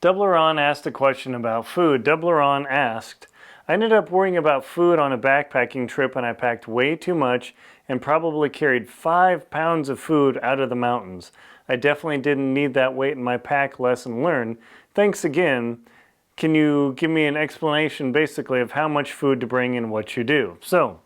Doubleron asked a question about food. Doubleron asked, I ended up worrying about food on a backpacking trip and I packed way too much and probably carried 5 pounds of food out of the mountains. I definitely didn't need that weight in my pack. Lesson learned. Thanks again. Can you give me an explanation basically of how much food to bring and what you do? So,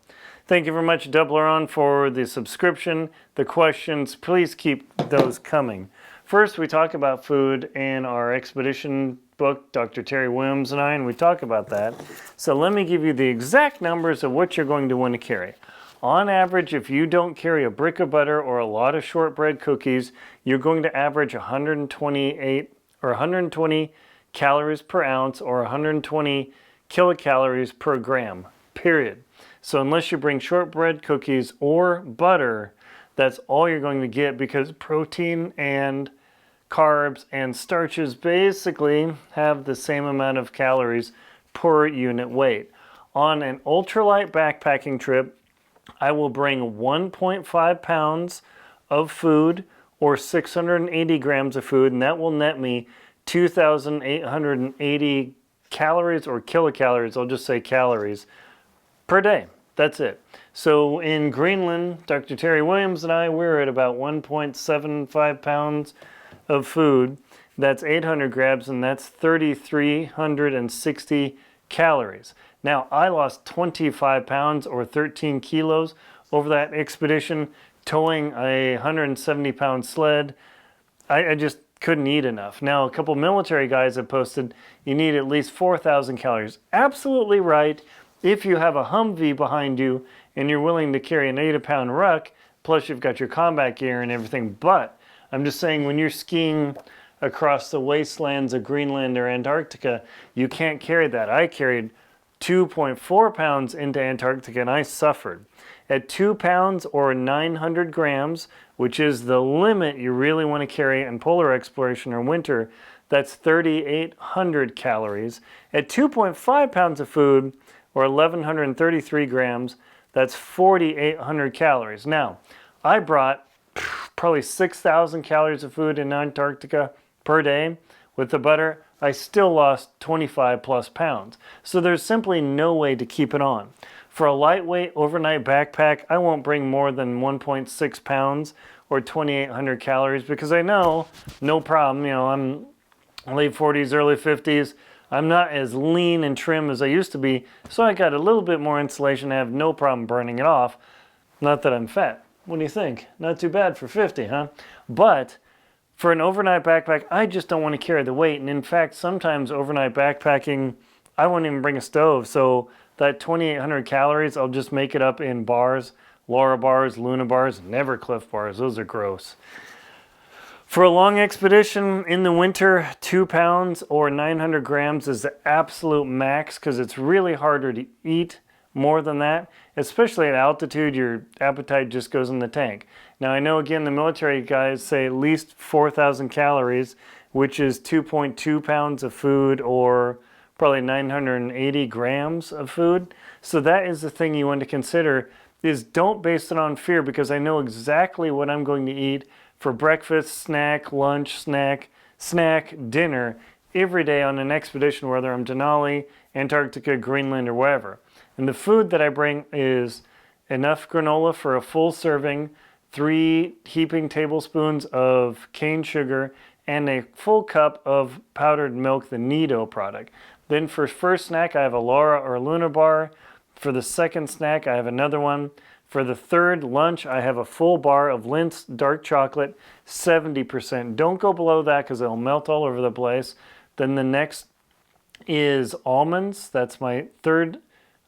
thank you very much, Doubleron, for the subscription, the questions. Please keep those coming. First, we talk about food in our expedition book, Dr. Terry Williams and I, and we talk about that. So let me give you the exact numbers of what you're going to want to carry. On average, if you don't carry a brick of butter or a lot of shortbread cookies, you're going to average 120 calories per ounce or 120 kilocalories per gram, period. So unless you bring shortbread cookies or butter, that's all you're going to get, because protein and carbs and starches basically have the same amount of calories per unit weight. On an ultralight backpacking trip, I will bring 1.5 pounds of food or 680 grams of food, and that will net me 2,880 calories or kilocalories, I'll just say calories, per day. That's it. So in Greenland, Dr. Terry Williams and I, we're at about 1.75 pounds of food. That's 800 grams, and that's 3,360 calories. Now, I lost 25 pounds or 13 kilos over that expedition, towing a 170-pound sled. I just couldn't eat enough. Now, a couple military guys have posted, you need at least 4,000 calories. Absolutely right. If you have a Humvee behind you and you're willing to carry an 8-pound ruck, plus you've got your combat gear and everything. But I'm just saying, when you're skiing across the wastelands of Greenland or Antarctica, you can't carry that. I carried 2.4 pounds into Antarctica and I suffered. At 2 pounds or 900 grams, which is the limit you really want to carry in polar exploration or winter, that's 3,800 calories. At 2.5 pounds of food, or 1,133 grams, that's 4,800 calories. Now, I brought probably 6,000 calories of food in Antarctica per day. With the butter, I still lost 25 plus pounds. So there's simply no way to keep it on. For a lightweight overnight backpack, I won't bring more than 1.6 pounds or 2,800 calories, because I know, no problem, I'm late 40s, early 50s. I'm not as lean and trim as I used to be, so I got a little bit more insulation. I have no problem burning it off. Not that I'm fat. What do you think? Not too bad for 50, huh? But for an overnight backpack, I just don't want to carry the weight. And in fact, sometimes overnight backpacking, I won't even bring a stove. So that 2,800 calories, I'll just make it up in bars, Laura bars, Luna bars, never Cliff bars. Those are gross. For a long expedition in the winter, 2 pounds or 900 grams is the absolute max, because it's really harder to eat more than that. Especially at altitude, your appetite just goes in the tank. Now, I know, again, the military guys say at least 4,000 calories, which is 2.2 pounds of food or probably 980 grams of food. So that is the thing you want to consider, is don't base it on fear, because I know exactly what I'm going to eat for breakfast, snack, lunch, snack, dinner, every day on an expedition, whether I'm Denali, Antarctica, Greenland, or wherever. And the food that I bring is enough granola for a full serving, 3 heaping tablespoons of cane sugar, and a full cup of powdered milk, the Nido product. Then for first snack, I have a Laura or Luna bar. For the second snack, I have another one. For the third lunch, I have a full bar of Lindt's dark chocolate, 70%. Don't go below that, because it'll melt all over the place. Then the next is almonds. That's my third,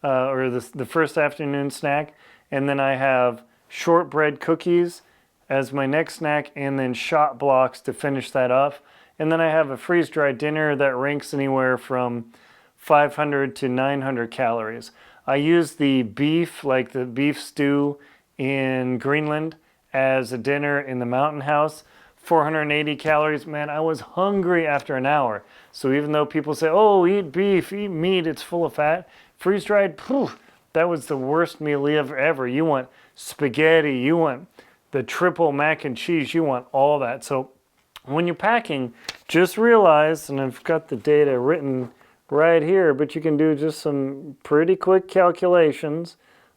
the first afternoon snack. And then I have shortbread cookies as my next snack, and then shot blocks to finish that off. And then I have a freeze-dried dinner that ranks anywhere from 500 to 900 calories. I use the beef, like the beef stew in Greenland, as a dinner in the mountain house. 480 calories. Man, I was hungry after an hour. So even though people say, oh, eat beef, eat meat, it's full of fat, freeze-dried, that was the worst meal ever. You want spaghetti, you want the triple mac and cheese, you want all that. So When you're packing, just realize, and I've got the data written right here, but you can do just some pretty quick calculations.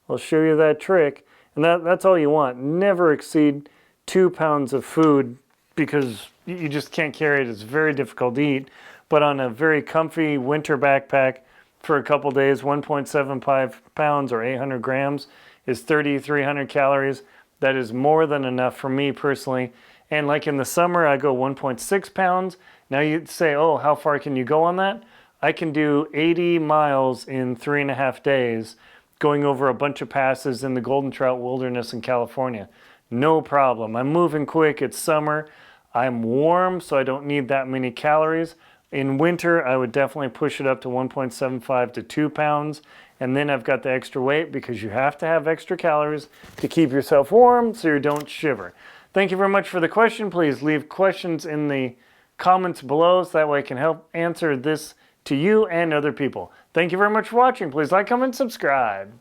I'll show you that trick. And that's all you want. Never exceed 2 pounds of food because you just can't carry it. It's very difficult to eat. But on a very comfy winter backpack for a couple days, 1.75 pounds or 800 grams is 3,300 calories. That is more than enough for me personally. And like in the summer, I go 1.6 pounds. Now you'd say, oh, how far can you go on that? I can do 80 miles in 3.5 days, going over a bunch of passes in the Golden Trout Wilderness in California. No problem. I'm moving quick. It's summer. I'm warm, so I don't need that many calories. In winter, I would definitely push it up to 1.75 to 2 pounds. And then I've got the extra weight because you have to have extra calories to keep yourself warm so you don't shiver. Thank you very much for the question. Please leave questions in the comments below so that way I can help answer this to you and other people. Thank you very much for watching. Please like, comment, subscribe.